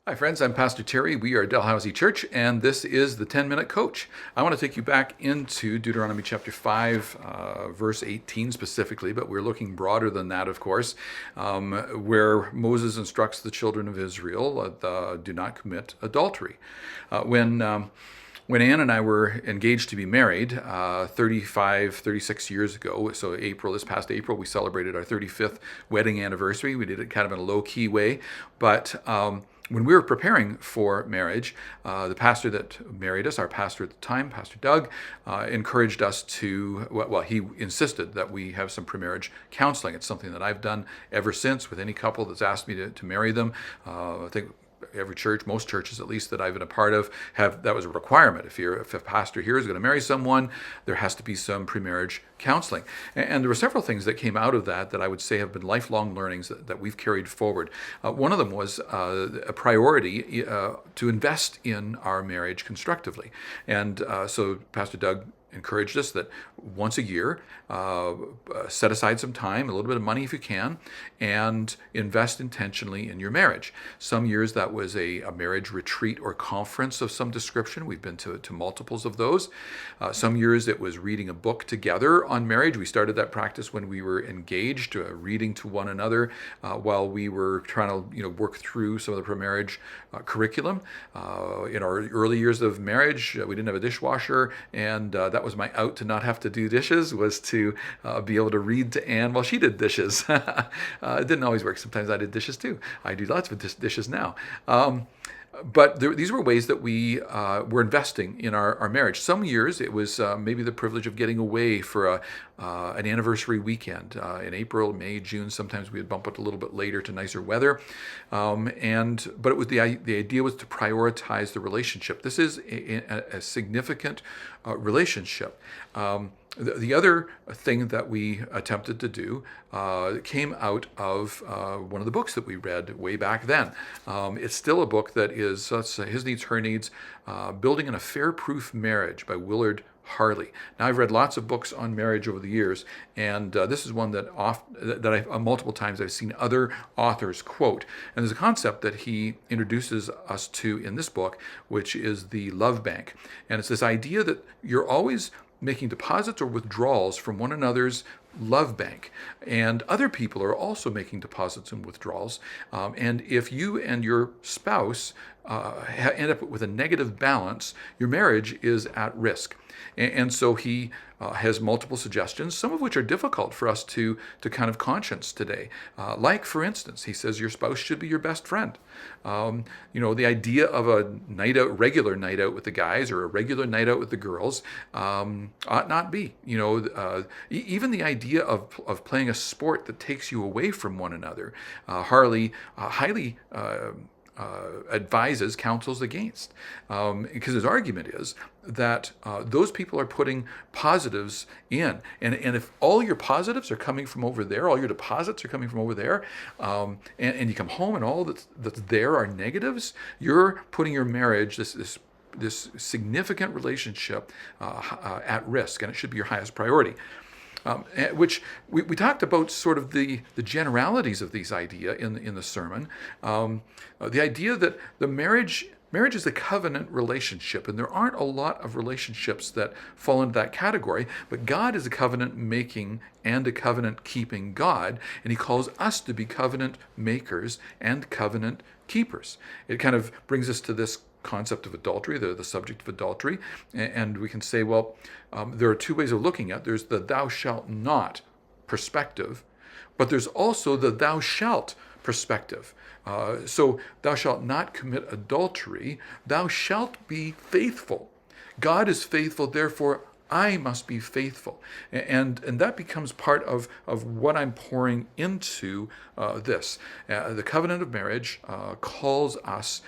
Hi, friends. I'm Pastor Terry. We are Dalhousie Church, and this is the 10-Minute Coach. I want to take you back into Deuteronomy chapter 5, verse 18 specifically, but we're looking broader than that, of course, where Moses instructs the children of Israel, do not commit adultery. When Ann and I were engaged to be married 36 years ago, so this past April, we celebrated our 35th wedding anniversary. We did it kind of in a low-key way, but when we were preparing for marriage, the pastor that married us, our pastor at the time, Pastor Doug, encouraged us he insisted that we have some pre-marriage counseling. It's something that I've done ever since with any couple that's asked me to marry them. I think every church, most churches at least that I've been a part of, that was a requirement. If a pastor here is going to marry someone, there has to be some pre-marriage counseling. And there were several things that came out of that I would say have been lifelong learnings that we've carried forward. One of them was a priority to invest in our marriage constructively. And so Pastor Doug encouraged us that once a year, set aside some time, a little bit of money if you can, and invest intentionally in your marriage. Some years that was a marriage retreat or conference of some description. We've been to multiples of those. Some years it was reading a book together on marriage. We started that practice when we were engaged, reading to one another while we were trying to work through some of the pre-marriage curriculum. In our early years of marriage, we didn't have a dishwasher, and that was my out to not have to do dishes, was to be able to read to Anne while she did dishes. It didn't always work. Sometimes I did dishes too. I do lots of dishes now. But these were ways that we were investing in our marriage. Some years it was maybe the privilege of getting away for an anniversary weekend in April, May, June. Sometimes we would bump it a little bit later to nicer weather. But it was the idea was to prioritize the relationship. This is a significant relationship. The other thing that we attempted to do came out of one of the books that we read way back then. It's still a book that is His Needs, Her Needs, Building an Affair-Proof Marriage by Willard Harley. Now, I've read lots of books on marriage over the years, and this is one that I multiple times I've seen other authors quote. And there's a concept that he introduces us to in this book, which is the love bank. And it's this idea that you're always making deposits or withdrawals from one another's love bank, and other people are also making deposits and withdrawals. And if you and your spouse end up with a negative balance, your marriage is at risk. And so he has multiple suggestions, some of which are difficult for us to kind of conscience today. Like, for instance, he says your spouse should be your best friend. The idea of a regular night out with the guys or a regular night out with the girls ought not be. Even the idea of playing a sport that takes you away from one another, Harley highly counsels against, because his argument is that those people are putting positives in, and if all your positives are coming from over there, all your deposits are coming from over there, and you come home and all that's there are negatives, you're putting your marriage, this significant relationship, at risk, and it should be your highest priority. Which we talked about sort of the generalities of these idea in the sermon. The idea that the marriage is a covenant relationship, and there aren't a lot of relationships that fall into that category, but God is a covenant-making and a covenant-keeping God, and he calls us to be covenant makers and covenant keepers. It kind of brings us to this concept of adultery, the subject of adultery, and we can say, well, there are two ways of looking at it. There's the thou shalt not perspective, but there's also the thou shalt perspective. So thou shalt not commit adultery, thou shalt be faithful. God is faithful, therefore I must be faithful. And that becomes part of what I'm pouring into this. The covenant of marriage calls us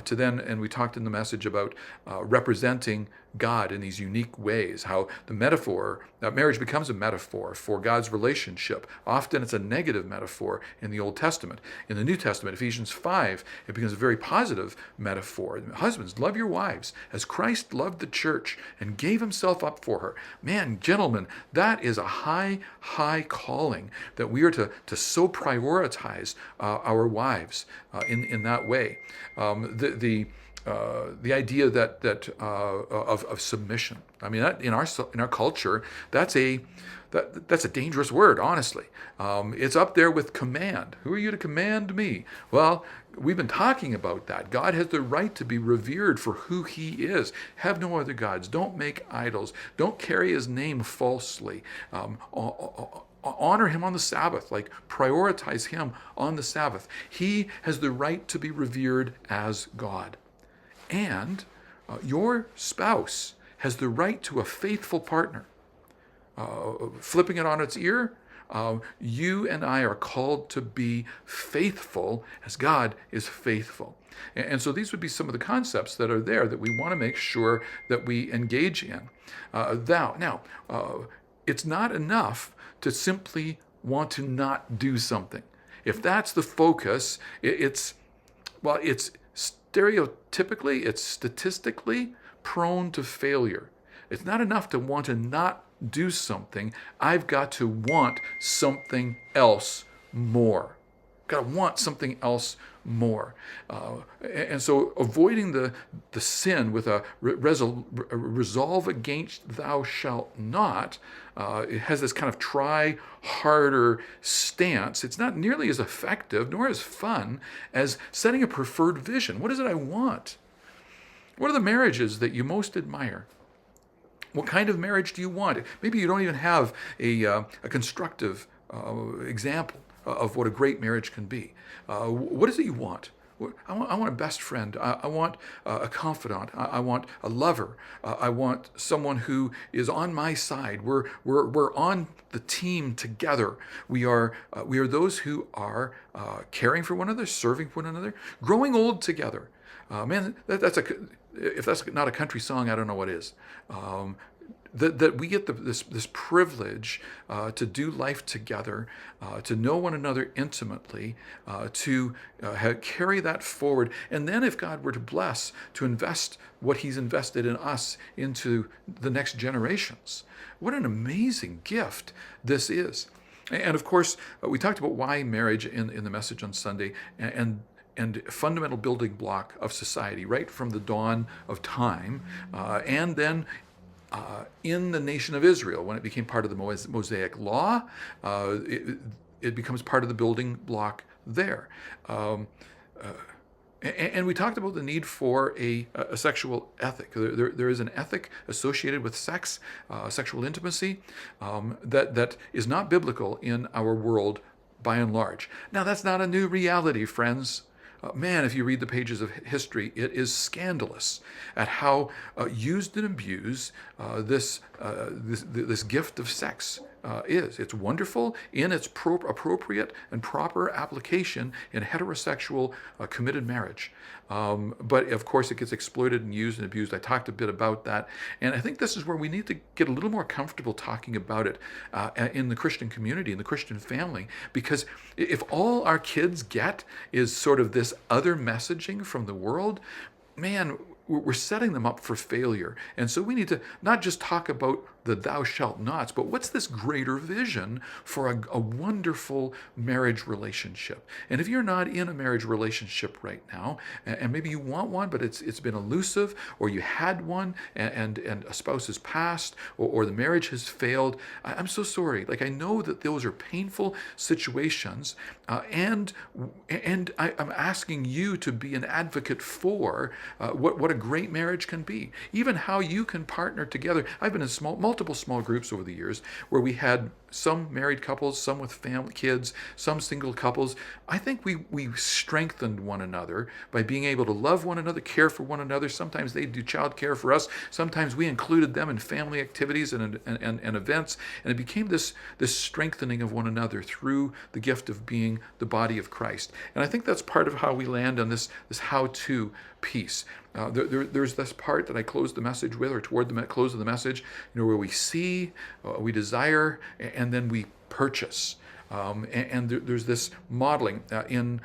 to then, and we talked in the message about representing God in these unique ways, how the metaphor, marriage becomes a metaphor for God's relationship. Often it's a negative metaphor in the Old Testament. In the New Testament, Ephesians 5, it becomes a very positive metaphor. Husbands, love your wives as Christ loved the church and gave himself up for her. Man, gentlemen, that is a high, high calling that we are to so prioritize our wives in that way. The idea that of submission. I mean, that in our culture, that's a dangerous word. Honestly, it's up there with command. Who are you to command me? Well, we've been talking about that. God has the right to be revered for who He is. Have no other gods. Don't make idols. Don't carry His name falsely. Honor Him on the Sabbath, like prioritize Him on the Sabbath. He has the right to be revered as God. And your spouse has the right to a faithful partner. Flipping it on its ear, you and I are called to be faithful as God is faithful. And so these would be some of the concepts that are there that we want to make sure that we engage in. Now, it's not enough to simply want to not do something. If that's the focus, it's stereotypically, it's statistically prone to failure. It's not enough to want to not do something. I've got to want something else more. Got to want something else more. And so avoiding the sin with a resolve against thou shalt not, it has this kind of try harder stance. It's not nearly as effective nor as fun as setting a preferred vision. What is it I want? What are the marriages that you most admire? What kind of marriage do you want? Maybe you don't even have a constructive example of what a great marriage can be. What is it you want? I want a best friend. I want a confidant. I want a lover. I want someone who is on my side. We're on the team together. We are those who are caring for one another, serving one another, growing old together. Man, if that's not a country song, I don't know what is. That we get this privilege to do life together, to know one another intimately, to carry that forward. And then if God were to bless, to invest what He's invested in us into the next generations. What an amazing gift this is. And of course, we talked about why marriage in the message on Sunday, and fundamental building block of society, right from the dawn of time, and then in the nation of Israel, when it became part of the Mosaic Law, it becomes part of the building block there. And we talked about the need for a sexual ethic. There is an ethic associated with sex, sexual intimacy, that is not biblical in our world by and large. Now, that's not a new reality, friends. Man, if you read the pages of history, it is scandalous at how used and abused this gift of sex is. It's wonderful in its appropriate and proper application in heterosexual committed marriage. But of course, it gets exploited and used and abused. I talked a bit about that. And I think this is where we need to get a little more comfortable talking about it in the Christian community, in the Christian family. Because if all our kids get is sort of this other messaging from the world, man, we're setting them up for failure. And so we need to not just talk about the thou shalt nots, but what's this greater vision for a wonderful marriage relationship? And if you're not in a marriage relationship right now, and maybe you want one, but it's been elusive, or you had one and a spouse has passed, or the marriage has failed, I'm so sorry. Like, I know that those are painful situations, and I'm asking you to be an advocate for what a great marriage can be, even how you can partner together. I've been in multiple small groups over the years where we had some married couples, some with family kids, some single couples. I think we strengthened one another by being able to love one another, care for one another. Sometimes they do child care for us. Sometimes we included them in family activities and events, and it became this strengthening of one another through the gift of being the body of Christ. And I think that's part of how we land on this how-to piece. There's this part that I closed the message with, or toward the close of the message, where we see, we desire, and then we purchase. There's this modeling in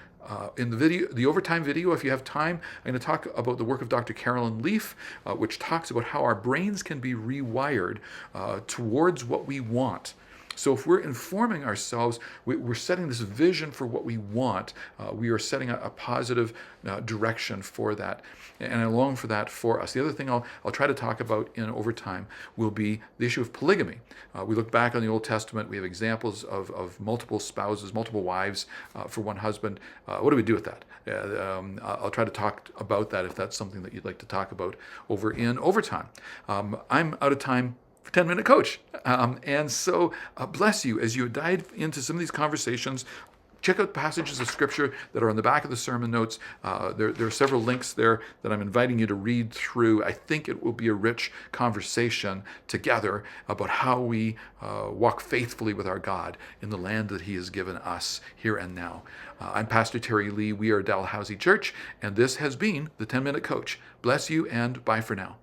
the video, the overtime video. If you have time, I'm going to talk about the work of Dr. Carolyn Leaf, which talks about how our brains can be rewired towards what we want. So if we're informing ourselves, we're setting this vision for what we want. We are setting a positive direction for that, and I long for that for us. The other thing I'll try to talk about in overtime will be the issue of polygamy. We look back on the Old Testament. We have examples of multiple spouses, multiple wives for one husband. What do we do with that? I'll try to talk about that if that's something that you'd like to talk about over in overtime. I'm out of time. 10-minute coach. And so bless you as you dive into some of these conversations. Check out passages of scripture that are on the back of the sermon notes. There are several links there that I'm inviting you to read through. I think it will be a rich conversation together about how we walk faithfully with our God in the land that he has given us here and now. I'm Pastor Terry Lee. We are Dalhousie Church, and this has been the 10-Minute Coach. Bless you, and bye for now.